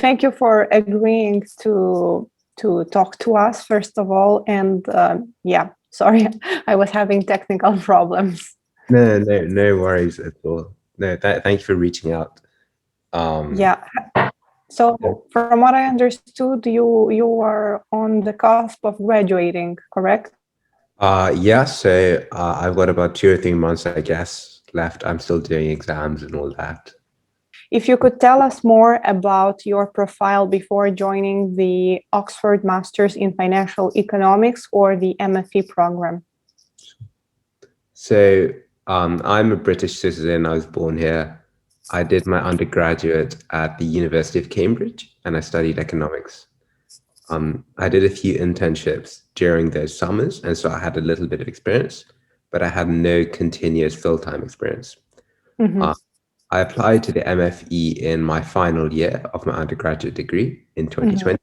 thank you for agreeing to talk to us, first of all. And yeah, sorry, I was having technical problems. No worries at all. No, thank you for reaching out. Yeah. So from what I understood, you are on the cusp of graduating, correct? Yeah, so I've got about 2 or 3 months, I guess, left. I'm still doing exams and all that. If you could tell us more about your profile before joining the Oxford Masters in Financial Economics or the MFE program. So I'm a British citizen. I was born here. I did my undergraduate at the University of Cambridge, and I studied economics. I did a few internships during those summers, and so I had a little bit of experience, but I had no continuous full-time experience. I applied to the MFE in my final year of my undergraduate degree in 2020.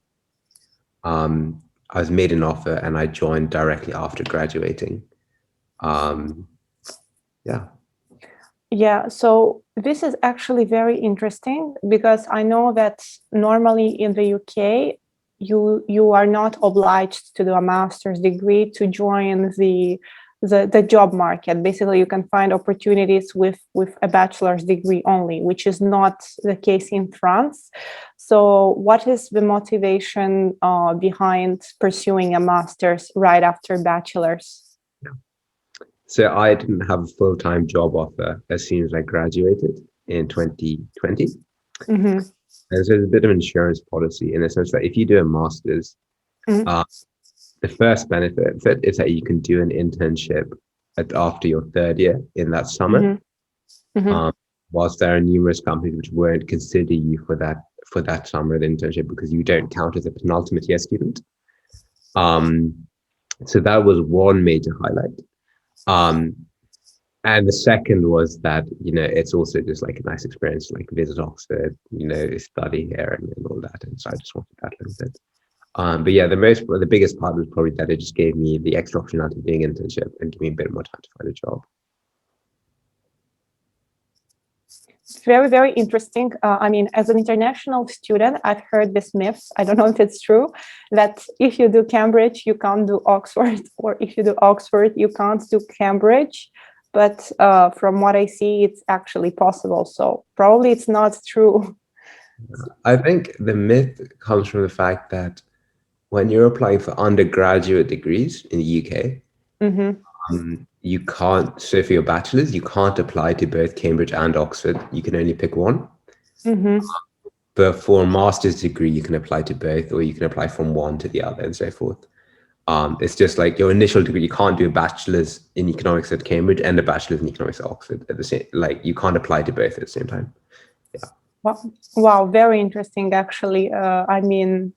I was made an offer and I joined directly after graduating. Yeah. Yeah, so this is actually very interesting because I know that normally in the UK, you are not obliged to do a master's degree to join the job market. Basically, you can find opportunities with a bachelor's degree only, which is not the case in France. So what is the motivation behind pursuing a master's right after bachelor's? So I didn't have a full-time job offer as soon as I graduated in 2020. And so it's a bit of an insurance policy in the sense that if you do a master's, the first benefit of it is that you can do an internship after your third year in that summer. Whilst there are numerous companies which won't consider you for that summer of internship because you don't count as a penultimate year student. So that was one major highlight. And the second was that, it's also just like a nice experience to like visit Oxford, study here and all that. And so I just wanted that a little bit. But yeah, the biggest part was probably that it just gave me the extra opportunity of doing an internship and gave me a bit more time to find a job. Very, very interesting. I mean, as an international student, I've heard this myth. I don't know if it's true, that if you do Cambridge, you can't do Oxford, or if you do Oxford, you can't do Cambridge. But from what I see, it's actually possible. So probably it's not true. I think the myth comes from the fact that when you're applying for undergraduate degrees in the UK, you can't, so for your bachelor's, you can't apply to both Cambridge and Oxford. You can only pick one. But for a master's degree, you can apply to both, or you can apply from one to the other and so forth. It's just like your initial degree, you can't do a bachelor's in economics at Cambridge and a bachelor's in economics at Oxford at the same, like you can't apply to both at the same time. Yeah. Wow, very interesting, actually. I mean,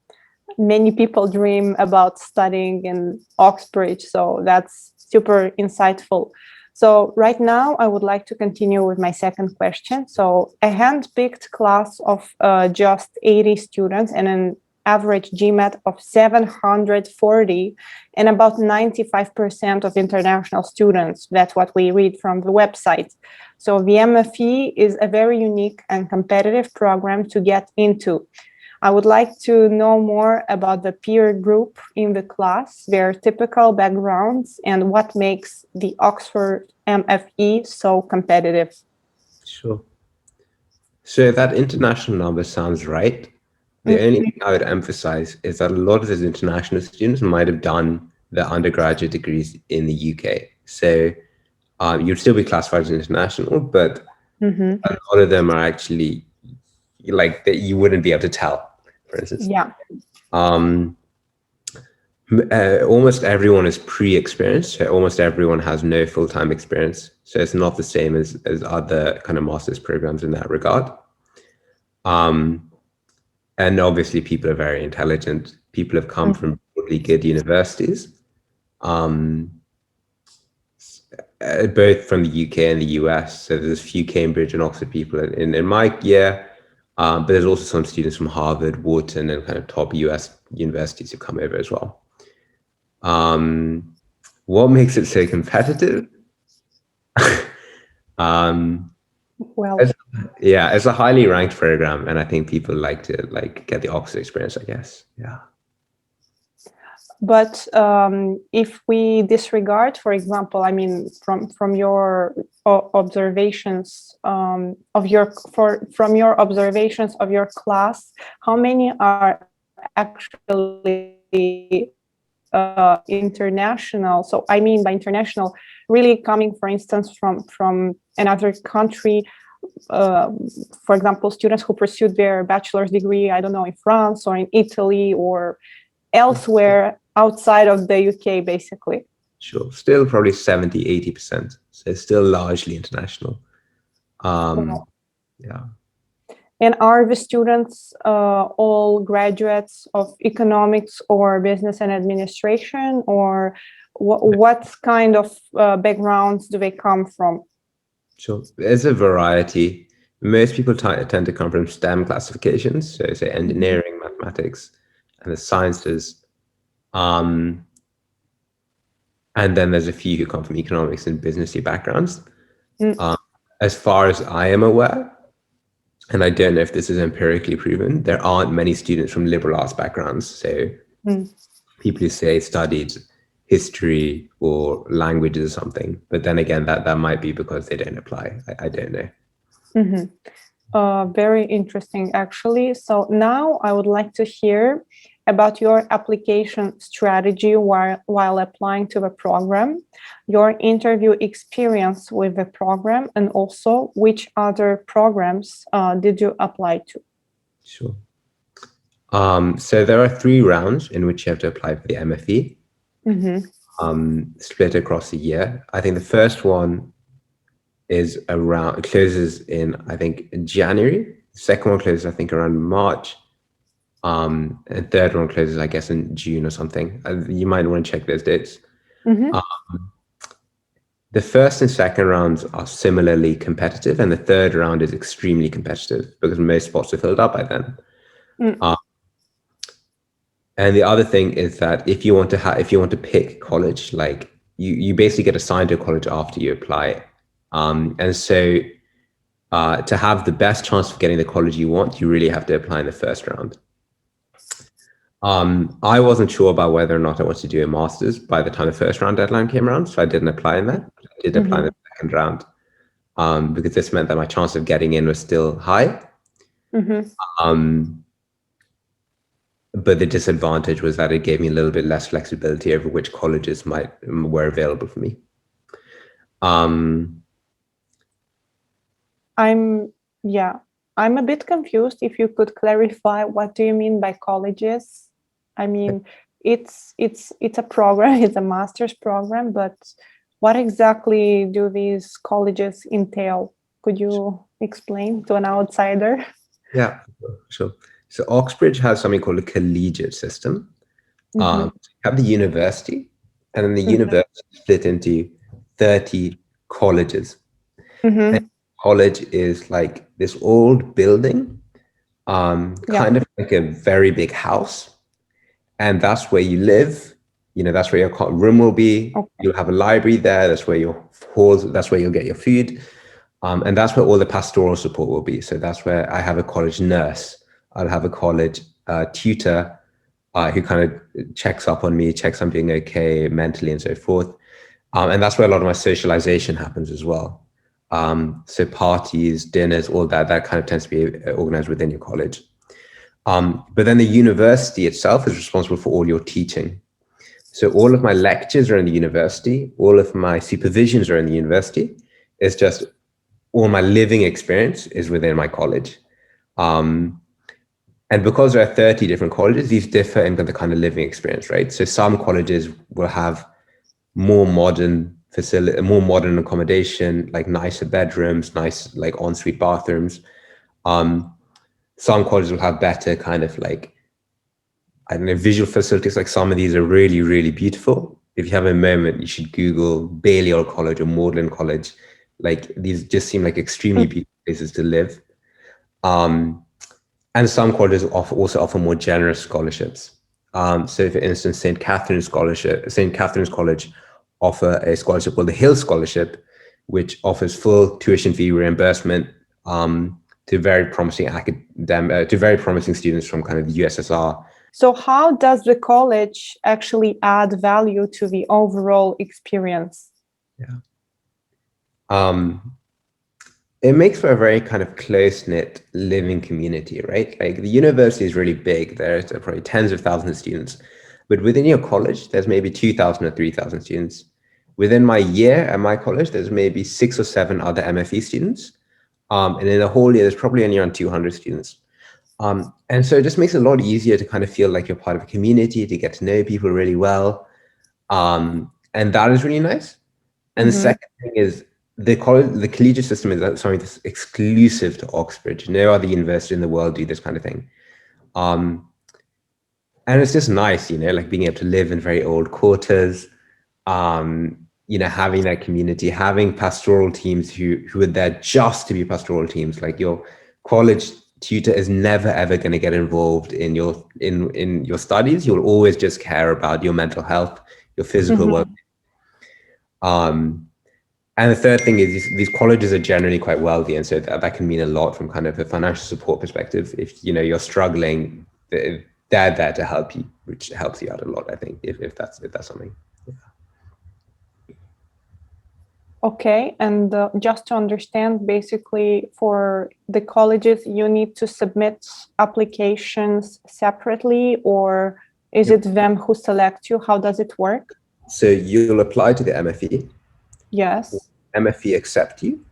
many people dream about studying in Oxbridge, so that's super insightful. So right now, I would like to continue with my second question. So a hand-picked class of just 80 students and an average GMAT of 740 and about 95% of international students. That's what we read from the website. So the MFE is a very unique and competitive program to get into. I would like to know more about the peer group in the class, their typical backgrounds, and what makes the Oxford MFE so competitive. Sure. So that international number sounds right. The only thing I would emphasize is that a lot of those international students might have done their undergraduate degrees in the UK. So you'd still be classified as international, but a lot of them are actually like that you wouldn't be able to tell. For instance, almost everyone is pre-experienced. So almost everyone has no full-time experience. So it's not the same as other kind of master's programs in that regard. And obviously people are very intelligent. People have come from really good universities, both from the UK and the US. So there's a few Cambridge and Oxford people in my year. But there's also some students from Harvard, Wharton, and kind of top US universities who come over as well. What makes it so competitive? Well, there's a Yeah, it's a highly ranked program, and I think people like to get the Oxford experience, I guess. Yeah. But if we disregard, for example, I mean, from your observations from your observations of your class, how many are actually international? So I mean by international, really coming, for instance, from another country. For example, students who pursued their bachelor's degree, I don't know, in France or in Italy or elsewhere outside of the UK, basically. Sure. Still probably 70-80%. So it's still largely international. Wow. Yeah. And are the students all graduates of economics or business and administration, or what kind of backgrounds do they come from? Sure. There's a variety. Most people tend to come from STEM classifications, so say engineering, mathematics, and the sciences. And then there's a few who come from economics and businessy backgrounds. As far as I am aware, and I don't know if this is empirically proven, there aren't many students from liberal arts backgrounds. So people who say studied history or languages or something, but then again, that might be because they don't apply. I don't know. Very interesting, actually. So now I would like to hear about your application strategy while applying to the program, your interview experience with the program, and also which other programs did you apply to? Sure. So there are 3 rounds in which you have to apply for the MFE, split across a year. I think the first one closes in, I think, January. The second one closes, I think, around March. And third one closes, I guess, in June or something. You might want to check those dates. The first and second rounds are similarly competitive, and the third round is extremely competitive because most spots are filled up by then. And the other thing is that if you want to pick college, like you basically get assigned to a college after you apply. And so to have the best chance of getting the college you want, you really have to apply in the first round. I wasn't sure about whether or not I wanted to do a master's by the time the first round deadline came around, so I didn't apply in that. I did apply in the second round because this meant that my chance of getting in was still high. But the disadvantage was that it gave me a little bit less flexibility over which colleges were available for me. I'm a bit confused. If you could clarify, what do you mean by colleges? I mean, it's a program, it's a master's program, but what exactly do these colleges entail? Could you explain to an outsider? Yeah, sure. So Oxbridge has something called a collegiate system. You have the university, and then the university is split into 30 colleges. And college is like this old building, kind of like a very big house. And that's where you live. That's where your room will be. Okay. You'll have a library there. That's where your halls, that's where you'll get your food. And that's where all the pastoral support will be. So that's where I have a college nurse. I'll have a college tutor who kind of checks up on me, checks I'm doing okay mentally and so forth. And that's where a lot of my socialization happens as well. So parties, dinners, all that kind of tends to be organized within your college. But then the university itself is responsible for all your teaching. So all of my lectures are in the university. All of my supervisions are in the university. It's just all my living experience is within my college. And because there are 30 different colleges, these differ in the kind of living experience, right? So some colleges will have more modern accommodation, like nicer bedrooms, nice like ensuite bathrooms. Some colleges will have better kind of like, I don't know, visual facilities. Like some of these are really, really beautiful. If you have a moment, you should Google Balliol College or Magdalen College. Like these just seem like extremely beautiful places to live. And some colleges also offer more generous scholarships. So for instance, St. Catherine's College offer a scholarship called the Hill Scholarship, which offers full tuition fee reimbursement to very promising to very promising students from kind of the USSR. So how does the college actually add value to the overall experience? Yeah. It makes for a very kind of close-knit living community, right? Like the university is really big. There's probably tens of thousands of students. But within your college, there's maybe 2,000 or 3,000 students. Within my year at my college, there's maybe 6 or 7 other MFE students. And in the whole year, there's probably only around 200 students. And so it just makes it a lot easier to kind of feel like you're part of a community, to get to know people really well. And that is really nice. And the second thing is the collegiate system is something that's exclusive to Oxford. No other university in the world do this kind of thing. And it's just nice, like being able to live in very old quarters, having that community, having pastoral teams who are there just to be pastoral teams. Like your college tutor is never ever going to get involved in your studies. You'll always just care about your mental health, your physical well-being. And the third thing is these colleges are generally quite wealthy, and so that can mean a lot from kind of a financial support perspective. If you're struggling, they're there to help you, which helps you out a lot, I think, if that's something. Yeah. Okay, and just to understand, basically for the colleges, you need to submit applications separately, or is it them who select you? How does it work? So you'll apply to the MFE. Yes. MFE accept you.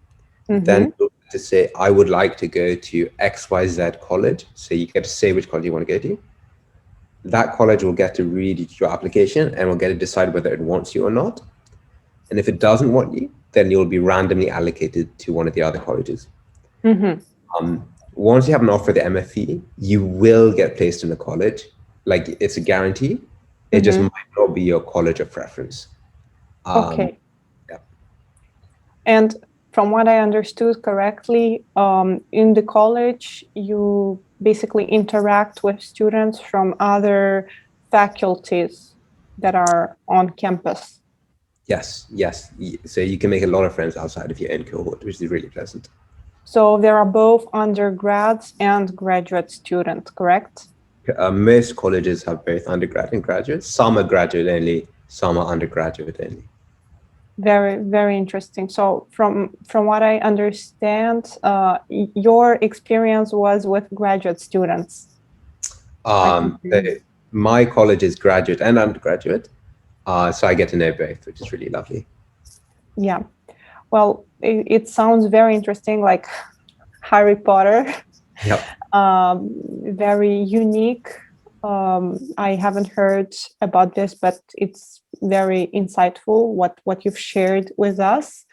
Then you'll have to say, I would like to go to XYZ college. So you get to say which college you want to go to. That college will get to read your application and will get to decide whether it wants you or not. And if it doesn't want you, then you'll be randomly allocated to one of the other colleges. Once you have an offer at the MFE, you will get placed in a college. Like, it's a guarantee. It just might not be your college of preference. Okay. Yeah. And from what I understood correctly, in the college, you basically interact with students from other faculties that are on campus. Yes. So you can make a lot of friends outside of your own cohort, which is really pleasant. So there are both undergrads and graduate students, correct? Most colleges have both undergrad and graduate. Some are graduate only, some are undergraduate only. Very, very interesting. So from what I understand, your experience was with graduate students. My college is graduate and undergraduate, so I get to know both, which is really lovely. Yeah. Well, it sounds very interesting, like Harry Potter. Yep. Very unique. I haven't heard about this, but it's very insightful what you've shared with us.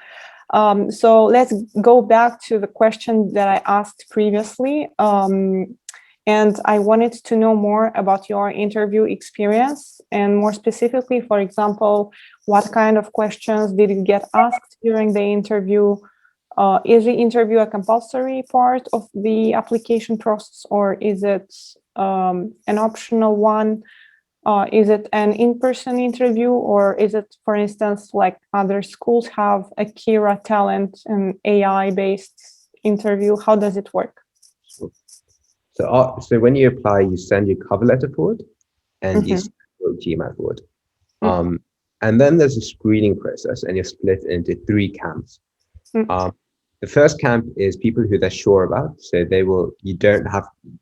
So let's go back to the question that I asked previously. And I wanted to know more about your interview experience, and more specifically, for example, what kind of questions did you get asked during the interview? Is the interview a compulsory part of the application process, or is it an optional one? Is it an in-person interview, or is it, for instance, like other schools have a Kira talent and AI-based interview? How does it work? So when you apply, you send your cover letter forward and you send your GMAT forward. And then there's a screening process, and you're split into 3 camps. The first camp is people who they're sure about. So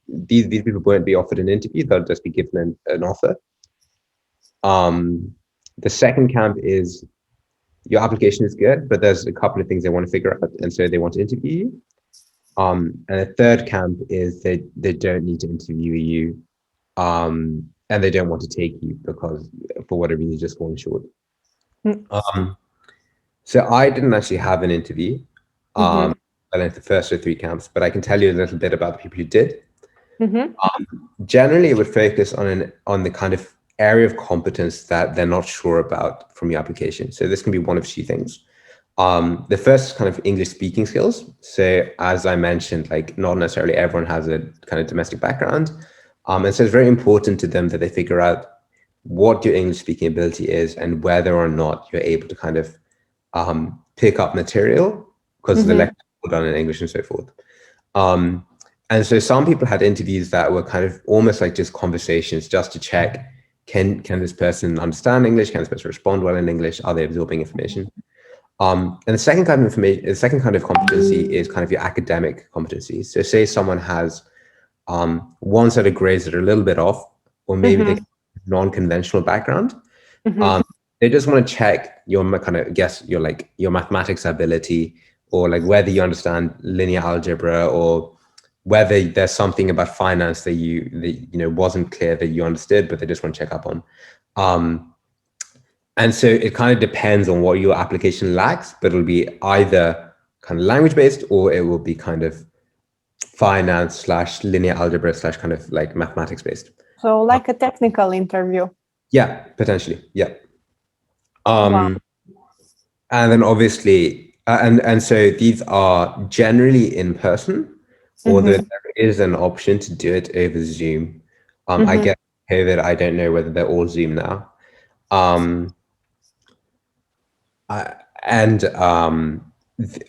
these people won't be offered an interview, they'll just be given an offer. The second camp is your application is good, but there's a couple of things they want to figure out, and so they want to interview you. And the third camp is they don't need to interview you, and they don't want to take you because for whatever reason you just fallen short. So I didn't actually have an interview. I went the first of 3 camps, but I can tell you a little bit about the people who did. Generally, it would focus on the kind of area of competence that they're not sure about from your application. So this can be one of 2 things. The first is kind of English speaking skills. So as I mentioned, like not necessarily everyone has a kind of domestic background. And so it's very important to them that they figure out what your English speaking ability is and whether or not you're able to kind of pick up material, because the lecture is done in English and so forth. And so some people had interviews that were kind of almost like just conversations just to check, can this person understand English? Can this person respond well in English? Are they absorbing information? And the second kind of information, the second kind of competency is kind of your academic competencies. So say someone has one set of grades that are a little bit off, or maybe they have a non-conventional background. They just want to check your kind of your mathematics ability, or like whether you understand linear algebra, or whether there's something about finance that wasn't clear that you understood, but they just want to check up on. And so it kind of depends on what your application lacks, but it'll be either kind of language based, or it will be kind of finance / linear algebra / kind of like mathematics based. So like a technical interview. Yeah, potentially. Yeah. Wow. And then obviously, and so these are generally in person, although there is an option to do it over Zoom. I guess COVID, I don't know whether they're all Zoom now.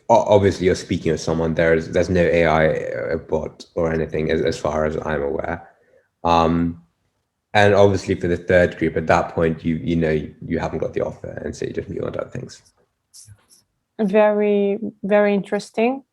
Obviously you're speaking with someone, there's no AI bot or anything as far as I'm aware. And obviously for the third group, at that point, you haven't got the offer, and so you just move on to other things. Very, very interesting.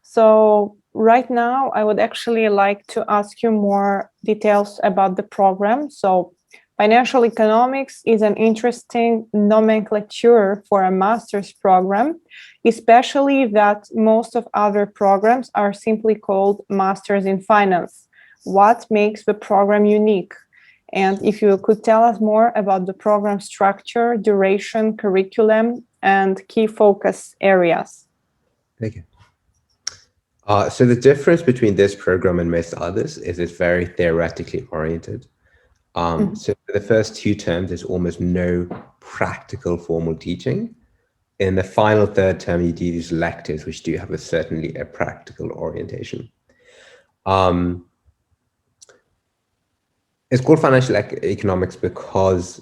So right now, I would actually like to ask you more details about the program. So financial economics is an interesting nomenclature for a master's program, especially that most of other programs are simply called Masters in Finance. What makes the program unique? And if you could tell us more about the program structure, duration, curriculum, and key focus areas. Thank you. So the difference between this program and most others is it's very theoretically oriented. So for the first 2 terms, there's almost no practical formal teaching. In the final third term, you do these electives, which do have certainly a practical orientation. It's called financial economics because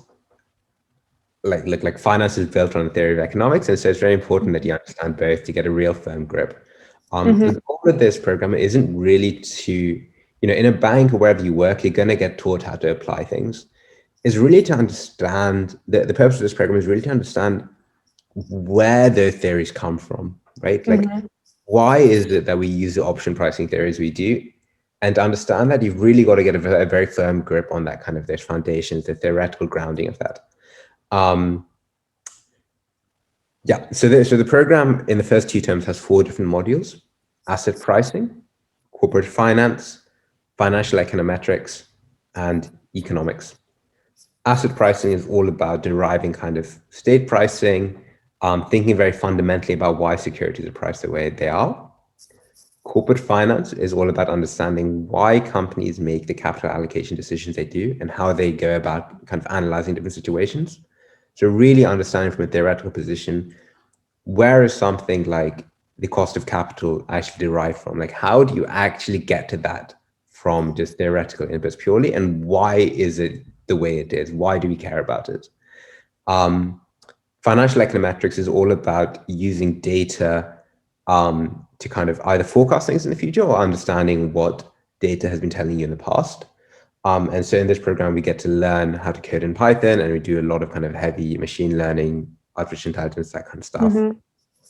like finance is built on the theory of economics, and so it's very important that you understand both to get a real firm grip. The goal of this program isn't really to, in a bank or wherever you work, you're going to get taught how to apply things. It's really to understand, the purpose of this program is really to understand where those theories come from, right? Like, why is it that we use the option pricing theories we do? And to understand that, you've really got to get a very firm grip on that kind of those foundations, the theoretical grounding of that. So the program in the first 2 terms has 4 different modules: asset pricing, corporate finance, financial econometrics, and economics. Asset pricing is all about deriving kind of state pricing, thinking very fundamentally about why securities are priced the way they are. Corporate finance is all about understanding why companies make the capital allocation decisions they do and how they go about kind of analyzing different situations. So really understanding from a theoretical position, where is something like the cost of capital actually derived from? Like, how do you actually get to that from just theoretical inputs purely? And why is it the way it is? Why do we care about it? Financial econometrics is all about using data to kind of either forecast things in the future or understanding what data has been telling you in the past. And so in this program, we get to learn how to code in Python, and we do a lot of kind of heavy machine learning, artificial intelligence, that kind of stuff.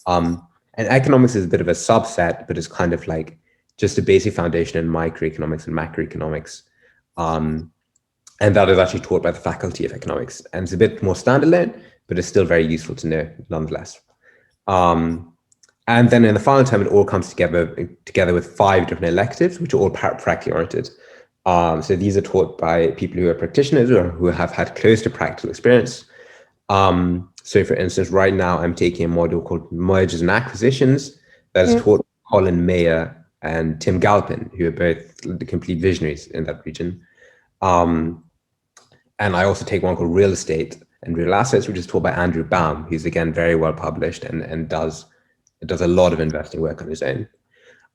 And economics is a bit of a subset, but it's kind of like just a basic foundation in microeconomics and macroeconomics. And that is actually taught by the Faculty of Economics. And it's a bit more standalone, but it's still very useful to know nonetheless. And then in the final term, it all comes together with 5 different electives, which are all practically oriented. So these are taught by people who are practitioners or who have had close to practical experience. So for instance, right now I'm taking a module called Mergers and Acquisitions that is taught by Colin Mayer and Tim Galpin, who are both the complete visionaries in that region. And I also take one called Real Estate and Real Assets, which is taught by Andrew Baum, who's again very well published and does a lot of investing work on his own.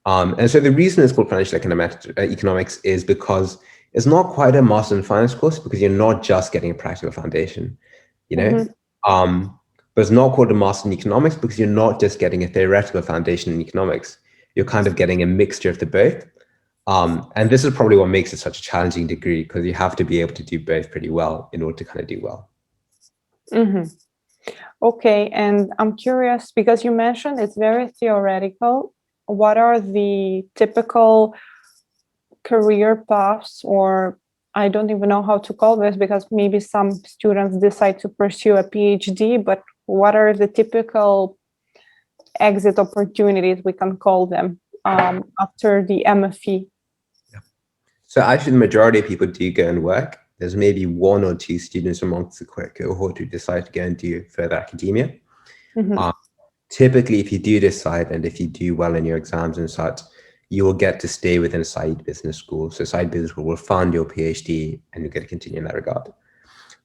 And so the reason it's called financial economics is because it's not quite a master in finance course, because you're not just getting a practical foundation, but it's not called a master in economics because you're not just getting a theoretical foundation in economics. you're kind of getting a mixture of the both. And this is probably what makes it such a challenging degree, because you have to be able to do both pretty well in order to kind of do well. Okay, and I'm curious, because you mentioned it's very theoretical. What are the typical career paths, or I don't even know how to call this, because maybe some students decide to pursue a PhD, but what are the typical exit opportunities, we can call them, after the MFE? Yeah. So actually, the majority of people do go and work. There's maybe 1 or 2 students amongst the cohort who decide to go and do further academia. Typically, if you do decide, and if you do well in your exams and such, you will get to stay within a side business school. So side business school will fund your PhD, and you get to continue in that regard.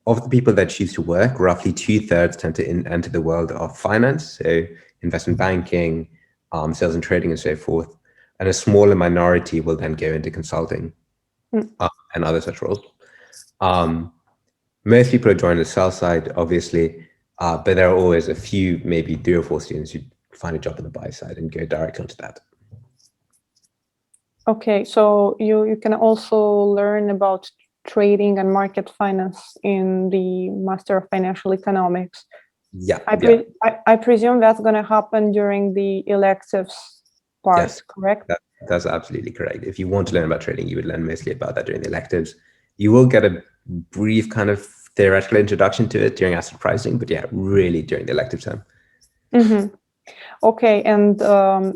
Of the people that choose to work, roughly 2/3 tend to enter the world of finance, so investment banking, sales and trading, and so forth. And a smaller minority will then go into consulting and other such roles. Most people are joining the sell side, obviously, but there are always a few, maybe 3 or 4 students who find a job on the buy side and go directly onto that. Okay, so you can also learn about trading and market finance in the Master of Financial Economics. Yeah. I presume that's going to happen during the electives part, yes, correct? That's absolutely correct. If you want to learn about trading, you would learn mostly about that during the electives. You will get a brief kind of theoretical introduction to it during asset pricing, but yeah, really during the elective term. Okay, and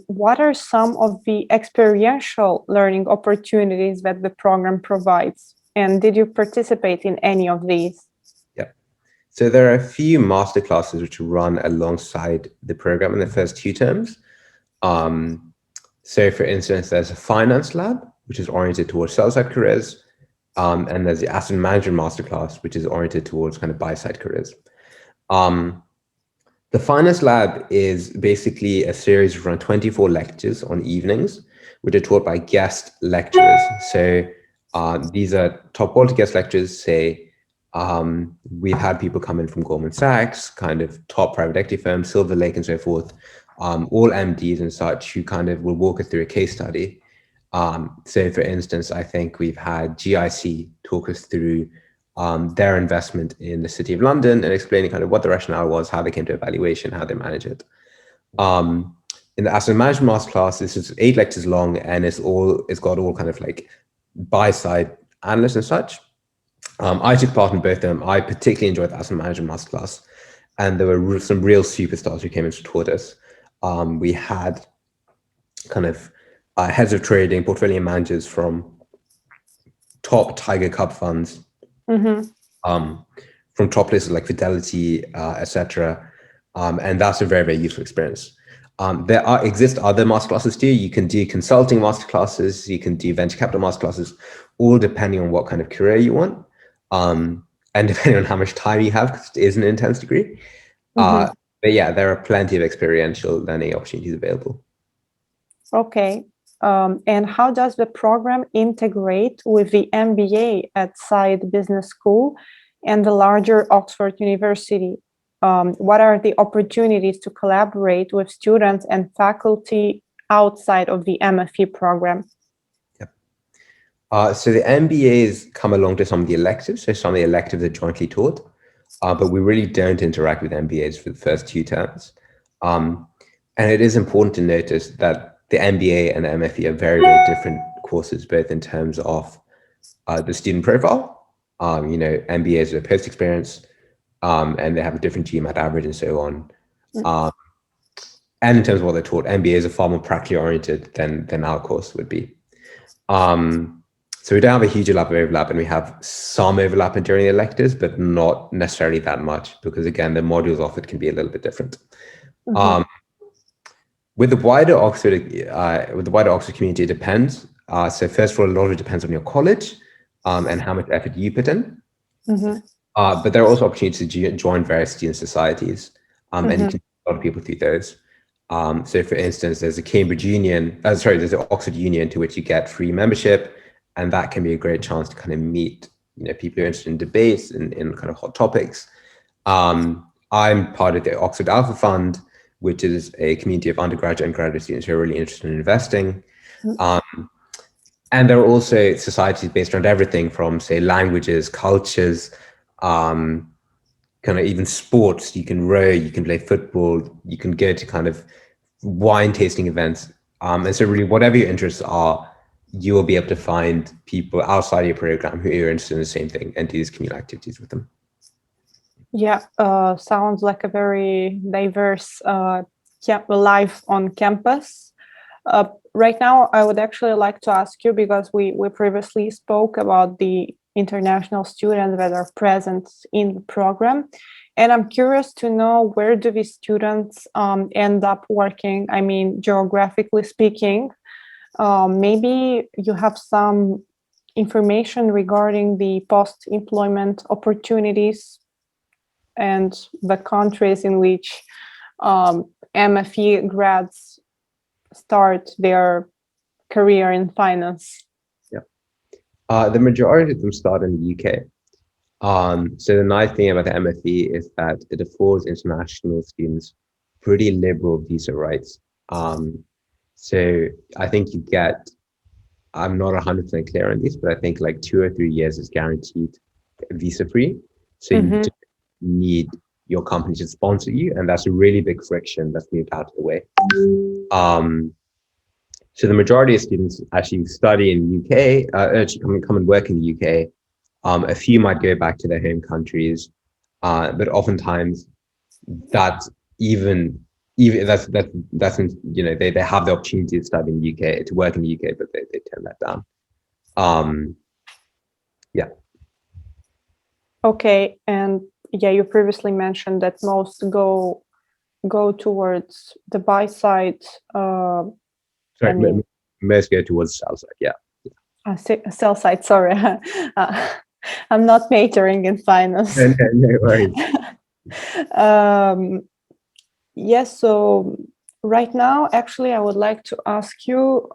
what are some of the experiential learning opportunities that the program provides? And did you participate in any of these? Yeah, so there are a few master classes which run alongside the program in the first 2 terms. So for instance, there's a finance lab, which is oriented towards sell-side careers. And there's the asset management masterclass, which is oriented towards kind of buy-side careers. The finance lab is basically a series of around 24 lectures on evenings, which are taught by guest lecturers. So these are top quality guest lectures. Say we've had people come in from Goldman Sachs, kind of top private equity firms, Silver Lake, and so forth. All MDs and such, who kind of will walk us through a case study. So for instance, I think we've had GIC talk us through their investment in the City of London and explaining kind of what the rationale was, how they came to evaluation, how they manage it. In the asset management masterclass, this is 8 lectures long, and it's got all kind of like buy-side analysts and such. I took part in both of them. I particularly enjoyed the asset management masterclass, and there were some real superstars who came and taught us. We had kind of heads of trading, portfolio managers from top Tiger Cup funds, from top places like Fidelity, etc. And that's a very, very useful experience. There exist other masterclasses too. You can do consulting masterclasses, you can do venture capital masterclasses, all depending on what kind of career you want, and depending on how much time you have, because it is an intense degree. But yeah, there are plenty of experiential learning opportunities available. Okay. And how does the program integrate with the MBA at Side Business School and the larger Oxford University? What are the opportunities to collaborate with students and faculty outside of the MFE program? Yep. So the MBAs come along to some of the electives. So some of the electives are jointly taught, but we really don't interact with MBAs for the first 2 terms. And it is important to notice that the MBA and the MFE are very, very different courses, both in terms of the student profile. MBAs are post-experience, and they have a different GMAT average and so on. And in terms of what they're taught, MBAs are far more practically oriented than our course would be. So we don't have a huge overlap, and we have some overlap during the electives, but not necessarily that much, because again, the modules offered can be a little bit different. With the wider Oxford community, it depends. So first of all, a lot of it depends on your college and how much effort you put in. But there are also opportunities to join various student societies, and you can meet a lot of people through those. So for instance, there's a there's an Oxford Union to which you get free membership, and that can be a great chance to kind of meet people who are interested in debates and in kind of hot topics. I'm part of the Oxford Alpha Fund, which is a community of undergraduate and graduate students who are really interested in investing. And there are also societies based around everything from, say, languages, cultures, kind of even sports. You can row, you can play football, you can go to kind of wine tasting events. And so really whatever your interests are, you will be able to find people outside your program who are interested in the same thing and do these communal activities with them. Yeah, sounds like a very diverse life on campus. Right now, I would actually like to ask you, because we previously spoke about the international students that are present in the program. And I'm curious to know, where do these students end up working? I mean, geographically speaking, maybe you have some information regarding the post-employment opportunities and the countries in which MFE grads start their career in finance. Yeah, the majority of them start in the UK. So the nice thing about the MFE is that it affords international students pretty liberal visa rights. So I think you get, I'm not 100% clear on this, but I think like 2 or 3 years is guaranteed visa free. So you just need your company to sponsor you, and that's a really big friction that's moved out of the way. So the majority of students actually study in the UK, actually come and work in the UK. A few might go back to their home countries, but oftentimes that's that's you know, they have the opportunity to study in the UK, to work in the UK, but they turn that down. Yeah. Okay, and yeah, you previously mentioned that most go towards the buy side. Sorry, most go towards sell side. Yeah. Sell side. Sorry, I'm not majoring in finance. No worries. Yes. So right now, actually, I would like to ask you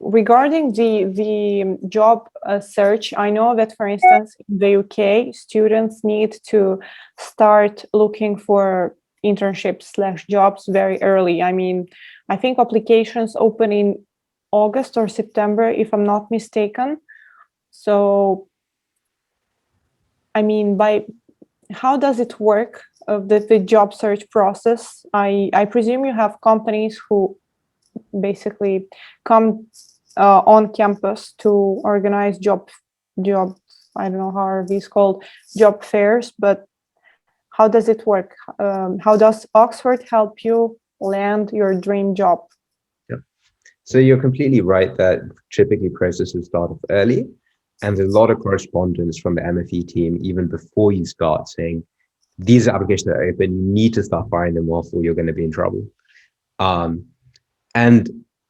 regarding the job search. I know that, for instance, in the UK, students need to start looking for internships/jobs very early. I mean, I think applications open in August or September, if I'm not mistaken. So, I mean, how does it work, the job search process? I presume you have companies who basically come on campus to organize job I don't know how are these called, job fairs, but how does it work? How does Oxford help you land your dream job? Yeah. So you're completely right that typically processes start off early, and there's a lot of correspondence from the MFE team even before you start saying, these applications are open, you need to start firing them off or you're going to be in trouble. And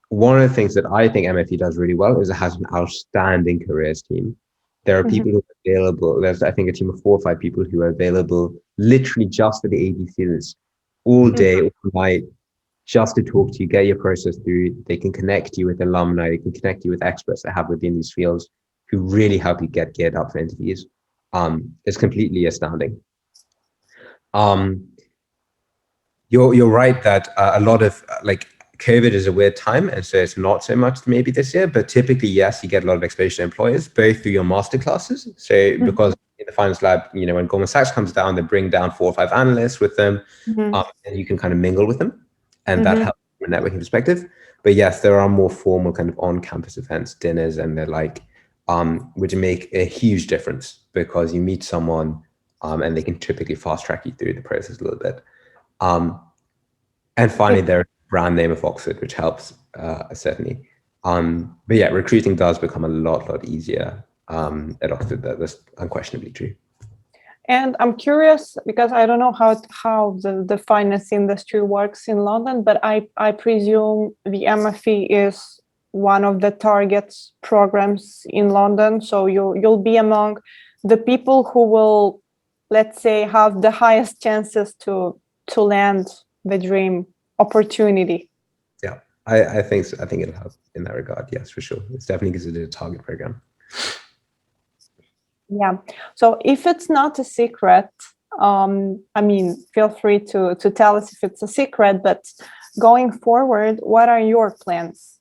one of the things that I think MFE does really well is it has an outstanding careers team. There are people who are available. There's, I think, a team of 4 or 5 people who are available literally just for the AD students all day, all night, just to talk to you, get your process through. They can connect you with alumni. They can connect you with experts that have within these fields who really help you get geared up for interviews. It's completely astounding. You're right that a lot of like COVID is a weird time, and so it's not so much maybe this year, but typically, yes, you get a lot of exposure to employers, both through your master classes. So because in the finance lab, you know, when Goldman Sachs comes down, they bring down 4 or 5 analysts with them, and you can kind of mingle with them, and that helps from a networking perspective. But yes, there are more formal kind of on-campus events, dinners, and they're like, which make a huge difference because you meet someone, and they can typically fast track you through the process a little bit. And finally, there's the brand name of Oxford, which helps certainly. But yeah, recruiting does become a lot easier at Oxford. That's unquestionably true. And I'm curious, because I don't know how the finance industry works in London, but I presume the MFE is one of the target programs in London. So you'll be among the people who will, let's say, have the highest chances to land the dream opportunity. Yeah, I think so. I think it'll help in that regard. Yes, for sure. It's definitely considered a target program. Yeah. So if it's not a secret, I mean, feel free to tell us if it's a secret, but going forward, what are your plans?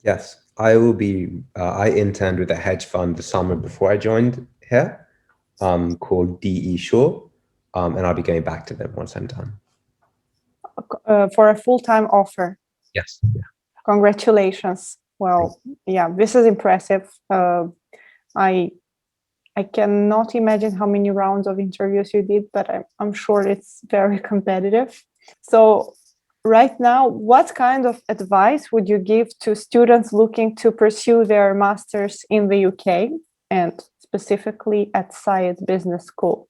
Yes, I will be. I interned with a hedge fund the summer before I joined here, called D.E Shaw, and I'll be going back to them once I'm done. For a full-time offer? Yes. Yeah. Congratulations. Well, yeah, this is impressive. I cannot imagine how many rounds of interviews you did, but I'm sure it's very competitive. So right now, what kind of advice would you give to students looking to pursue their masters in the UK and specifically at Syed Business School?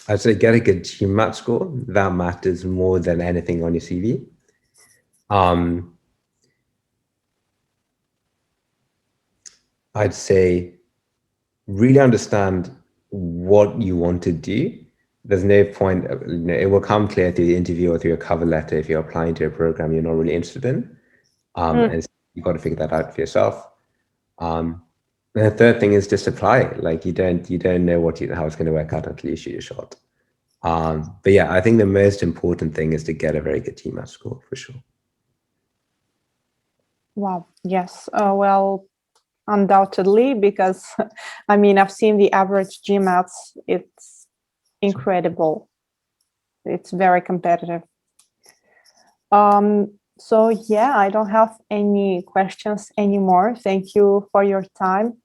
I'd say get a good GMAT score. That matters more than anything on your CV. I'd say really understand what you want to do. There's no point, it will come clear through the interview or through your cover letter if you're applying to a program you're not really interested in. And you've got to figure that out for yourself. And the third thing is just apply. Like you don't know how it's going to work out until you shoot your shot. But yeah, I think the most important thing is to get a very good GMAT score for sure. Wow. Yes. Well, undoubtedly, because I mean, I've seen the average GMATs. It's incredible. It's very competitive. So yeah, I don't have any questions anymore. Thank you for your time.